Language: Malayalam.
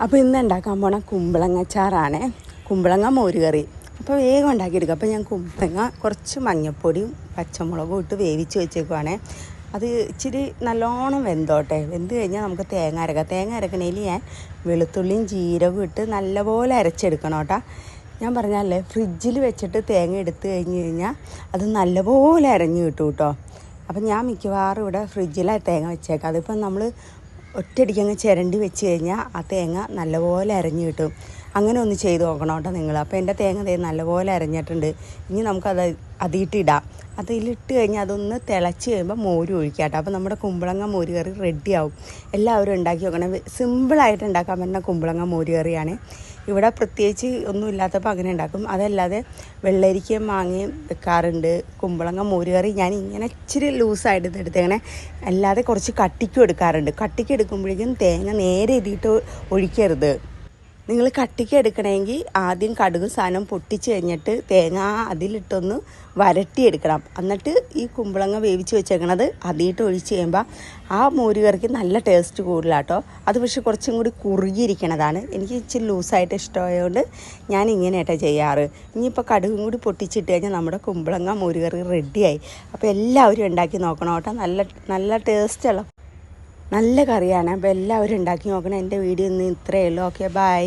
അപ്പോൾ ഇന്ന് ഉണ്ടാക്കാൻ പോണ കുമ്പളങ്ങച്ചാറാണ്. കുമ്പളങ്ങ മോരുകറി. അപ്പോൾ വേഗം ഉണ്ടാക്കിയെടുക്കുക. അപ്പോൾ ഞാൻ കുമ്പളങ്ങ കുറച്ച് മഞ്ഞൾപ്പൊടിയും പച്ചമുളകും ഇട്ട് വേവിച്ച് വെച്ചേക്കുവാണ്. അത് ഇച്ചിരി നല്ലോണം വെന്തോട്ടെ. വെന്ത് കഴിഞ്ഞാൽ നമുക്ക് തേങ്ങ അരക്കാം. തേങ്ങ അരക്കണേൽ ഞാൻ വെളുത്തുള്ളിയും ജീരകവും ഇട്ട് നല്ലപോലെ അരച്ചെടുക്കണം കേട്ടോ. ഞാൻ പറഞ്ഞാലേ ഫ്രിഡ്ജിൽ വെച്ചിട്ട് തേങ്ങ എടുത്ത് കഴിഞ്ഞാൽ അത് നല്ലപോലെ അരഞ്ഞ് കിട്ടും കേട്ടോ. അപ്പം ഞാൻ മിക്കവാറും ഇവിടെ ഫ്രിഡ്ജിലാണ് തേങ്ങ വെച്ചേക്കാം. അതിപ്പം നമ്മൾ ഒറ്റയടിക്കങ്ങ് ചിരണ്ടി വെച്ച് കഴിഞ്ഞാൽ ആ തേങ്ങ നല്ലപോലെ അരഞ്ഞ് കിട്ടും. അങ്ങനെ ഒന്ന് ചെയ്ത് നോക്കണം കേട്ടോ നിങ്ങൾ. അപ്പോൾ എൻ്റെ തേങ്ങ നല്ലപോലെ അരഞ്ഞിട്ടുണ്ട്. ഇനി നമുക്കത് അതിയിട്ടിടാം. അതിലിട്ട് കഴിഞ്ഞാൽ അതൊന്ന് തിളച്ച് കഴിയുമ്പോൾ മോര് ഒഴിക്കാം കേട്ടോ. അപ്പോൾ നമ്മുടെ കുമ്പളങ്ങ മോര് കറി റെഡിയാവും. എല്ലാവരും ഉണ്ടാക്കി നോക്കണം. സിമ്പിളായിട്ട് ഉണ്ടാക്കാൻ പറ്റുന്ന കുമ്പളങ്ങ മോര് കറിയാണ്. ഇവിടെ പ്രത്യേകിച്ച് ഒന്നും ഇല്ലാത്തപ്പോൾ അങ്ങനെ ഉണ്ടാക്കും. അതല്ലാതെ വെള്ളരിക്കയും മാങ്ങയും വെക്കാറുണ്ട്. കുമ്പളങ്ങ മോര് കറി ഞാൻ ഇങ്ങനെ ഇച്ചിരി ലൂസായിട്ട് എടുത്തേങ്ങനെ, അല്ലാതെ കുറച്ച് കട്ടിക്കും എടുക്കാറുണ്ട്. കട്ടിക്ക് എടുക്കുമ്പോഴേക്കും തേങ്ങ നേരെ ഇതിട്ട് ഒഴിക്കരുത്. നിങ്ങൾ കട്ടിക്ക് എടുക്കണമെങ്കിൽ ആദ്യം കടുക് സാധനം പൊട്ടിച്ച് കഴിഞ്ഞിട്ട് തേങ്ങ അതിലിട്ടൊന്ന് വരട്ടിയെടുക്കണം. എന്നിട്ട് ഈ കുമ്പളങ്ങ വേവിച്ച് വെച്ചേക്കണത് അതിയിട്ട് ഒഴിച്ച് കഴിയുമ്പോൾ ആ മോര് കറിക്ക് നല്ല ടേസ്റ്റ് കൂടുതലാട്ടോ. അത് പക്ഷേ കുറച്ചും കൂടി കുറുകിയിരിക്കണതാണ്. എനിക്ക് ഇച്ചിരി ലൂസായിട്ട് ഇഷ്ടമായതുകൊണ്ട് ഞാൻ ഇങ്ങനെയായിട്ടാണ് ചെയ്യാറ്. ഇനിയിപ്പോൾ കടുകും കൂടി പൊട്ടിച്ചിട്ട് കഴിഞ്ഞാൽ നമ്മുടെ കുമ്പളങ്ങ മോര് കറി റെഡിയായി. അപ്പോൾ എല്ലാവരും ഉണ്ടാക്കി നോക്കണം കേട്ടോ. നല്ല ടേസ്റ്റുള്ള നല്ല കറിയാണ്. അപ്പോൾ എല്ലാവരും ഉണ്ടാക്കി നോക്കണം. എൻ്റെ വീഡിയോ ഇന്ന് ഇത്രയേ ഉള്ളൂ. Okay, by.